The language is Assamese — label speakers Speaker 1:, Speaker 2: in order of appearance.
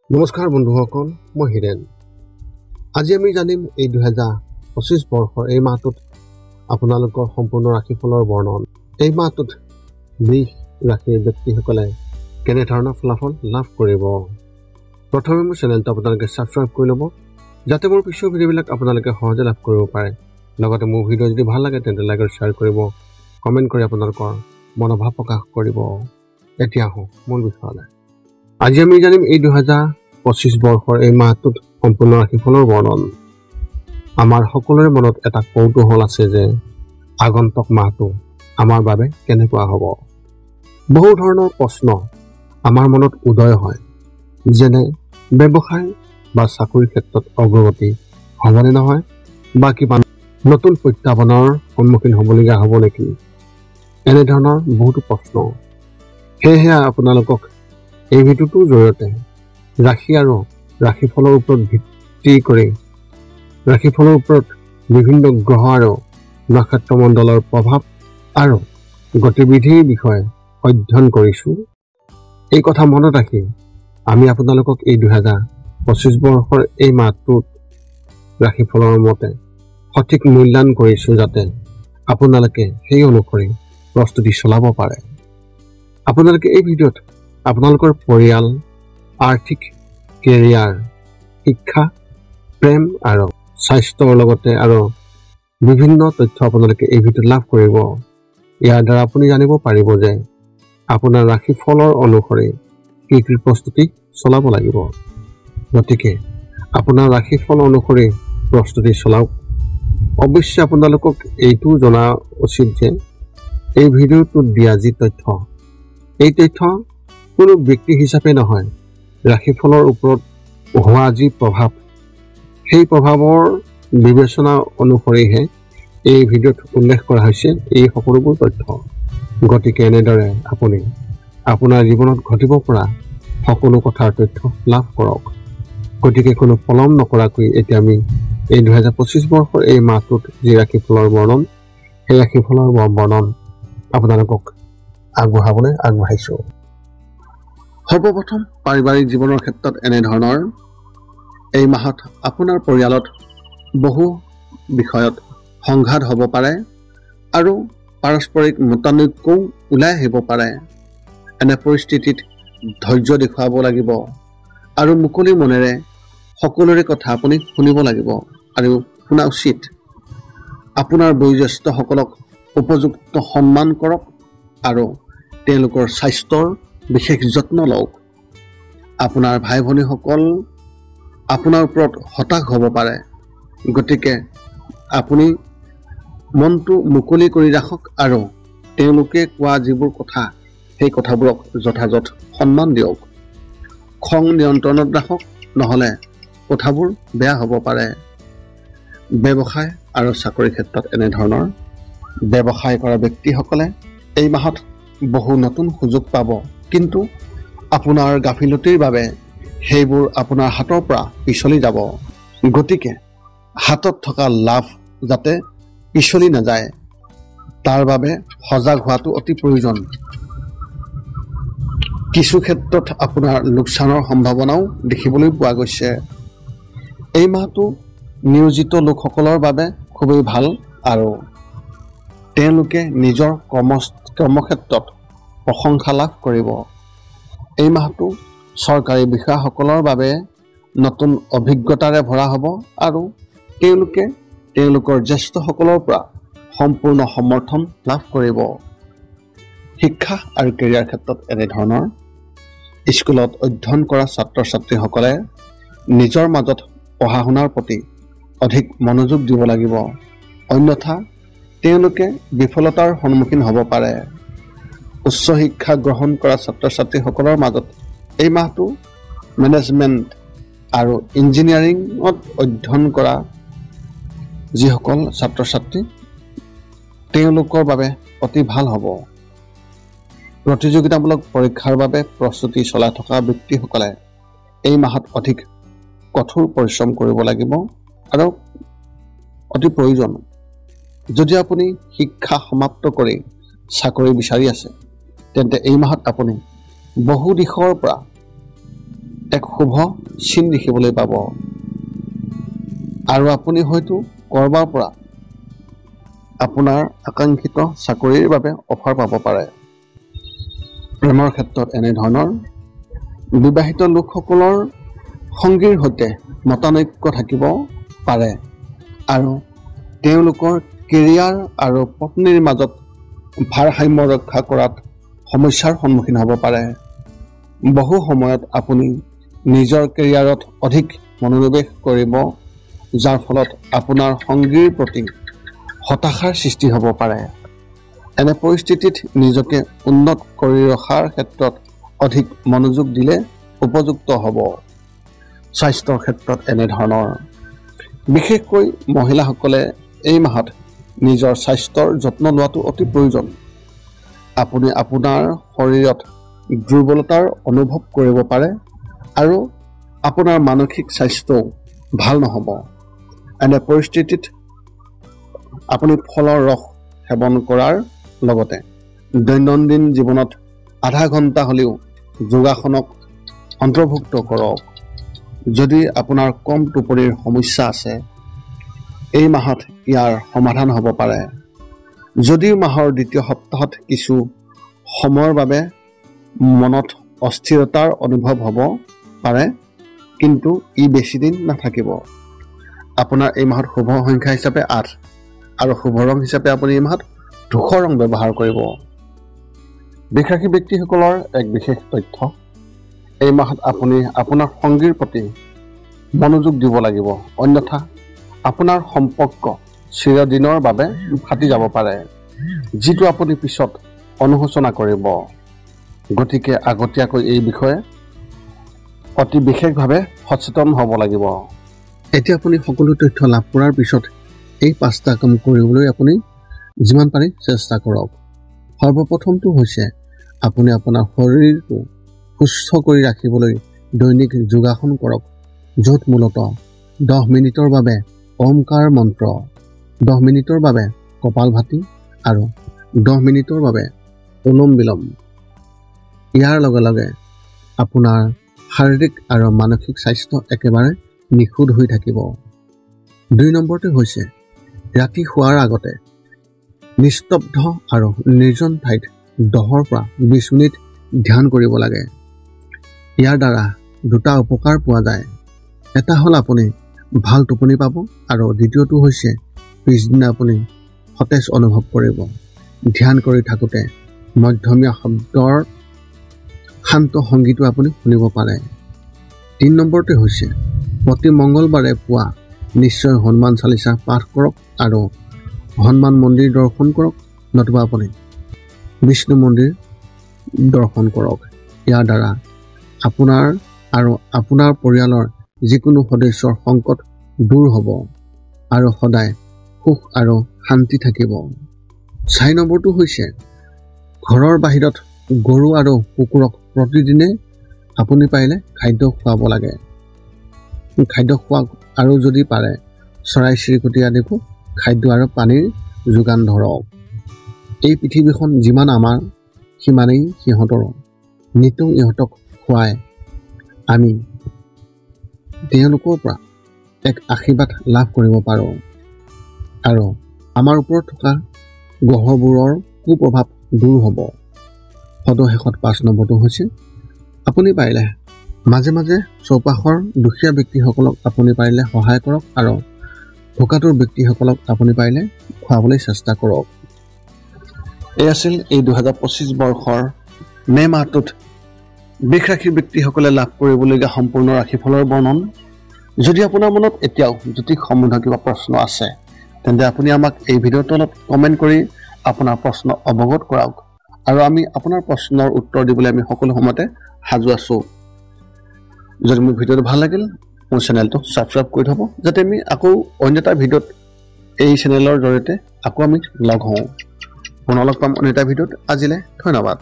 Speaker 1: নমস্কাৰ বন্ধুসকল, মই হিৰেন। আজি আমি জানিম এই 2025 বৰ্ষৰ এই মাহটোত আপোনালোকৰ সম্পূৰ্ণ ৰাশিফলৰ বৰ্ণন। এই মাহটোত বৃষ ৰাশিৰ ব্যক্তিসকলে কেনেধৰণৰ ফলাফল লাভ কৰিব। প্ৰথমে মোৰ চেনেলটো আপোনালোকে ছাবস্ক্ৰাইব কৰি ল'ব, যাতে মোৰ পিছৰ ভিডিঅ'বিলাক আপোনালোকে সহজে লাভ কৰিব পাৰে। লগতে মোৰ ভিডিঅ' যদি ভাল লাগে তেন্তে লাইক আৰু শ্বেয়াৰ কৰিব, কমেণ্ট কৰি আপোনালোকৰ মনোভাৱ প্ৰকাশ কৰিব। এতিয়া আহোঁ মূল বিষয়লৈ। আজি আমি জানিম এই 2025 বৰ্ষৰ এই মাহটোত সম্পূৰ্ণ ৰাশিফলৰ বৰ্ণন। আমাৰ সকলোৰে মনত এটা কৌতূহল আছে যে আগন্তুক মাহটো আমাৰ বাবে কেনেকুৱা হ'ব। বহু ধৰণৰ প্ৰশ্ন আমাৰ মনত উদয় হয়, যেনে ব্যৱসায় বা চাকৰিৰ ক্ষেত্ৰত অগ্ৰগতি হ'বনে নহয়, বা কিবা নতুন প্ৰত্যাহ্বানৰ সন্মুখীন হ'বলগীয়া হ'ব নেকি, এনেধৰণৰ বহুতো প্ৰশ্ন। সেয়েহে আপোনালোকক এই ভিডিঅ'টোৰ জৰিয়তে ৰাশি আৰু ৰাশিফলৰ ওপৰত ভিত্তি কৰি ৰাশিফলৰ ওপৰত বিভিন্ন গ্ৰহ আৰু নক্ষত্ৰমণ্ডলৰ প্ৰভাৱ আৰু গতিবিধিৰ বিষয়ে অধ্যয়ন কৰিছোঁ। এই কথা মনত ৰাখি আমি আপোনালোকক এই 2025 বৰ্ষৰ এই মাহটোত ৰাশিফলৰ মতে সঠিক মূল্যায়ন কৰিছোঁ, যাতে আপোনালোকে সেই অনুসৰি প্ৰস্তুতি চলাব পাৰে। আপোনালোকে এই ভিডিঅ'ত আপোনালোকৰ পৰিয়াল, আৰ্থিক, কেৰিয়াৰ, শিক্ষা, প্ৰেম আৰু স্বাস্থ্যৰ লগতে আৰু বিভিন্ন তথ্য আপোনালোকে এই ভিডিঅ'ত লাভ কৰিব। ইয়াৰ দ্বাৰা আপুনি জানিব পাৰিব যে আপোনাৰ ৰাশিফলৰ অনুসৰি কি কি প্ৰস্তুতি চলাব লাগিব। গতিকে আপোনাৰ ৰাশিফল অনুসৰি প্ৰস্তুতি চলাওক। অৱশ্যে আপোনালোকক এইটো জনা উচিত যে এই ভিডিঅ'টোত দিয়া যি তথ্য, এই তথ্য কোনো ব্যক্তি হিচাপে নহয়, ৰাশিফলৰ ওপৰত হোৱা যি প্ৰভাৱ, সেই প্ৰভাৱৰ বিবেচনা অনুসৰিহে এই ভিডিঅ'ত উল্লেখ কৰা হৈছে এই সকলোবোৰ তথ্য। গতিকে এনেদৰে আপুনি আপোনাৰ জীৱনত ঘটিব পৰা সকলো কথাৰ তথ্য লাভ কৰক। গতিকে কোনো পলম নকৰাকৈ এতিয়া আমি এই 2025 বৰ্ষৰ এই মাহটোত যি ৰাশিফলৰ বৰ্ণন, সেই ৰাশিফলৰ বৰ্ণন আপোনালোকক আগবঢ়াবলৈ আগবাঢ়িছোঁ। সৰ্বপ্ৰথম পাৰিবাৰিক জীৱনৰ ক্ষেত্ৰত এনেধৰণৰ। এই মাহত আপোনাৰ পৰিয়ালত বহু বিষয়ত সংঘাত হ'ব পাৰে আৰু পাৰস্পৰিক মতানৈক্যও ওলাই আহিব পাৰে। এনে পৰিস্থিতিত ধৈৰ্য দেখুৱাব লাগিব আৰু মুকলি মনেৰে সকলোৰে কথা আপুনি শুনিব লাগিব আৰু শুনা উচিত। আপোনাৰ বয়োজ্যেষ্ঠসকলক উপযুক্ত সন্মান কৰক আৰু তেওঁলোকৰ স্বাস্থ্যৰ বিশেষ যত্ন লওক। আপোনাৰ ভাই ভনীসকল আপোনাৰ ওপৰত হতাশ হ'ব পাৰে, গতিকে আপুনি মনটো মুকলি কৰি ৰাখক আৰু তেওঁলোকে কোৱা যিবোৰ কথা, সেই কথাবোৰক যথাযথ সন্মান দিয়ক। খং নিয়ন্ত্ৰণত ৰাখক, নহ'লে কথাবোৰ বেয়া হ'ব পাৰে। ব্যৱসায় আৰু চাকৰিৰ ক্ষেত্ৰত এনেধৰণৰ। ব্যৱসায় কৰা ব্যক্তিসকলে এই মাহত বহু নতুন সুযোগ পাব, কিন্তু আপোনাৰ গাফিলতিৰ বাবে সেইবোৰ আপোনাৰ হাতৰ পৰা পিছলি যাব। গতিকে হাতত থকা লাভ যাতে পিছলি নাযায়, তাৰ বাবে সজাগ হোৱাটো অতি প্ৰয়োজন। কিছু ক্ষেত্ৰত আপোনাৰ লোকচানৰ সম্ভাৱনাও দেখিবলৈ পোৱা গৈছে। এই মাহটো নিয়োজিত লোকসকলৰ বাবে খুবেই ভাল আৰু তেওঁলোকে নিজৰ কৰ্মক্ষেত্ৰত প্ৰশংসা লাভ কৰিব। এই মাহটো চৰকাৰী বিষয়াসকলৰ বাবে নতুন অভিজ্ঞতাৰে ভৰা হ'ব আৰু তেওঁলোকে তেওঁলোকৰ জ্যেষ্ঠসকলৰ পৰা সম্পূৰ্ণ সমৰ্থন লাভ কৰিব। শিক্ষা আৰু কেৰিয়াৰ ক্ষেত্ৰত এনেধৰণৰ। স্কুলত অধ্যয়ন কৰা ছাত্ৰ ছাত্ৰীসকলে নিজৰ মাজত পঢ়া শুনাৰ প্ৰতি অধিক মনোযোগ দিব লাগিব, অন্যথা তেওঁলোকে বিফলতাৰ সন্মুখীন হ'ব পাৰে। উচ্চ শিক্ষা গ্ৰহণ কৰা ছাত্ৰ ছাত্ৰীসকলৰ মাজত এই মাহটো মেনেজমেণ্ট আৰু ইঞ্জিনিয়াৰিঙত অধ্যয়ন কৰা যিসকল ছাত্ৰ ছাত্ৰী, তেওঁলোকৰ বাবে অতি ভাল হ'ব। প্ৰতিযোগিতামূলক পৰীক্ষাৰ বাবে প্ৰস্তুতি চলাই থকা ব্যক্তিসকলে এই মাহত অধিক কঠোৰ পৰিশ্ৰম কৰিব লাগিব আৰু অতি প্ৰয়োজন। যদি আপুনি শিক্ষা সমাপ্ত কৰি চাকৰি বিচাৰি আছে, তেন্তে এই মাহত আপুনি বহু দিশৰ পৰা এক শুভ চিন দেখিবলৈ পাব আৰু আপুনি হয়তো কৰবাৰ পৰা আপোনাৰ আকাংক্ষিত চাকৰিৰ বাবে অফাৰ পাব পাৰে। প্ৰেমৰ ক্ষেত্ৰত এনেধৰণৰ বিবাহিত লোকসকলৰ সংগীৰ সৈতে মতানৈক্য থাকিব পাৰে আৰু তেওঁলোকৰ কেৰিয়াৰ আৰু পত্নীৰ মাজত ভাৰসাম্য ৰক্ষা কৰাত সমস্যাৰ সন্মুখীন হ'ব পাৰে। বহু সময়ত আপুনি নিজৰ কেৰিয়াৰত অধিক মনোনিৱেশ কৰিব, যাৰ ফলত আপোনাৰ সংগীৰ প্ৰতি হতাশাৰ সৃষ্টি হ'ব পাৰে। এনে পৰিস্থিতিত নিজকে উন্নত কৰি ৰখাৰ ক্ষেত্ৰত অধিক মনোযোগ দিলে উপযুক্ত হ'ব। স্বাস্থ্যৰ ক্ষেত্ৰত এনেধৰণৰ বিশেষকৈ মহিলাসকলে এই মাহত নিজৰ স্বাস্থ্যৰ যত্ন লোৱাটো অতি প্ৰয়োজন। আপুনি আপোনাৰ শৰীৰত দুৰ্বলতাৰ অনুভৱ কৰিব পাৰে আৰু আপোনাৰ মানসিক স্বাস্থ্যও ভাল নহ'ব। এনে পৰিস্থিতিত আপুনি ফলৰ ৰস সেৱন কৰাৰ লগতে দৈনন্দিন জীৱনত আধা ঘণ্টা হ'লেও যোগাসনক অন্তৰ্ভুক্ত কৰক। যদি আপোনাৰ কম টোপনিৰ সমস্যা আছে, এই মাহত ইয়াৰ সমাধান হ'ব পাৰে। যদিও মাহৰ দ্বিতীয় সপ্তাহত কিছু সময়ৰ বাবে মনত অস্থিৰতাৰ অনুভৱ হ'ব পাৰে, কিন্তু ই বেছিদিন নাথাকিব। আপোনাৰ এই মাহত শুভ সংখ্যা হিচাপে 8 আৰু শুভ ৰং হিচাপে আপুনি এই মাহত ধূসৰ ৰং ব্যৱহাৰ কৰিব। বৃষৰাশী ব্যক্তিসকলৰ এক বিশেষ তথ্য, এই মাহত আপুনি আপোনাৰ সংগীৰ প্ৰতি মনোযোগ দিব লাগিব, অন্যথা আপোনাৰ সম্পৰ্ক চিৰদিনৰ বাবে ফাটি যাব পাৰে, যিটো আপুনি পিছত অনুশোচনা কৰিব। গতিকে আগতীয়াকৈ এই বিষয়ে অতি বিশেষভাৱে সচেতন হ'ব লাগিব। এতিয়া আপুনি সকলো তথ্য লাভ কৰাৰ পিছত এই 5টা কাম কৰিবলৈ আপুনি যিমান পাৰি চেষ্টা কৰক। সৰ্বপ্ৰথমটো হৈছে আপুনি আপোনাৰ শৰীৰটো সুস্থ কৰি ৰাখিবলৈ দৈনিক যোগাসন কৰক, য'ত মূলতঃ 10 মিনিটৰ বাবে ওমকাৰ মন্ত্ৰ, 10 মিনিটৰ বাবে কপালভাতি আৰু 10 মিনিটৰ বাবে অনুলোম বিলোম। ইয়াৰ লগে লগে আপোনাৰ শাৰীৰিক আৰু মানসিক স্বাস্থ্য একেবাৰে নিখুঁত হৈ থাকিব। 2 নম্বৰটো হৈছে ৰাতি শোৱাৰ আগতে নিস্তব্ধ আৰু নিৰ্জন ঠাইত 10 পৰা 20 মিনিট ধ্যান কৰিব লাগে। ইয়াৰ দ্বাৰা 2টা উপকাৰ পোৱা যায়। এটা হ'ল আপুনি ভাল টোপনি পাব আৰু দ্বিতীয়টো হৈছে পিছদিনা আপুনি সতেজ অনুভৱ কৰিব। ধ্যান কৰি থাকোঁতে মধ্যমীয়া শব্দৰ শান্ত সংগীতো আপুনি শুনিব পাৰে। 3 নম্বৰটো হৈছে প্ৰতি মংগলবাৰে পুৱা নিশ্চয় হনুমান চালিচা পাঠ কৰক আৰু হনুমান মন্দিৰ দৰ্শন কৰক, নতুবা আপুনি বিষ্ণু মন্দিৰ দৰ্শন কৰক। ইয়াৰ দ্বাৰা আপোনাৰ আৰু আপোনাৰ পৰিয়ালৰ যিকোনো সদস্যৰ সংকট দূৰ হ'ব আৰু সদায় সুখ আৰু শান্তি থাকিব। 4 নম্বৰটো হৈছে ঘৰৰ বাহিৰত গৰু আৰু কুকুৰক প্ৰতিদিনে আপুনি পাৰিলে খাদ্য খুৱাব লাগে। খাদ্য খোৱাক আৰু যদি পাৰে চৰাই চিৰিকটি আদিকো খাদ্য আৰু পানীৰ যোগান ধৰক। এই পৃথিৱীখন যিমান আমাৰ সিমানেই সিহঁতৰো। নিতৌ ইহঁতক খুৱাই আমি তেওঁলোকৰ পৰা এক আশীৰ্বাদ লাভ কৰিব পাৰোঁ আৰু আমাৰ ওপৰত থকা গ্ৰহবোৰৰ কুপ্ৰভাৱ দূৰ হ'ব। সদশেষত 5 নম্বৰটো হৈছে আপুনি পাৰিলে মাজে মাজে চৌপাশৰ দুখীয়া ব্যক্তিসকলক আপুনি পাৰিলে সহায় কৰক আৰু ভোকাতুৰ ব্যক্তিসকলক আপুনি পাৰিলে খুৱাবলৈ চেষ্টা কৰক। এই আছিল এই 2025 বৰ্ষৰ মে মাহটোত বৃষৰাশী ব্যক্তিসকলে লাভ কৰিবলগীয়া সম্পূৰ্ণ ৰাশিফলৰ বৰ্ণন। যদি আপোনাৰ মনত এতিয়াও জ্যোতিষ সম্বন্ধীয় কিবা প্ৰশ্ন আছে, তেন্তে আপুনি আমাক এই ভিডিঅ'ৰ তলত কমেণ্ট কৰি আপোনাৰ প্ৰশ্ন অৱগত কৰাওক আৰু আমি আপোনাৰ প্ৰশ্নৰ উত্তৰ দিবলৈ আমি সকলো সময়তে সাজু আছোঁ। যদি মোৰ ভিডিঅ'টো ভাল লাগিল, মোৰ চেনেলটো ছাবস্ক্ৰাইব কৰি থ'ব, যাতে আমি আকৌ অন্য এটা ভিডিঅ'ত এই চেনেলৰ জৰিয়তে আকৌ আমি লগ হওঁ। পুনৰ লগ পাম অন্য এটা ভিডিঅ'ত। আজিলৈ ধন্যবাদ।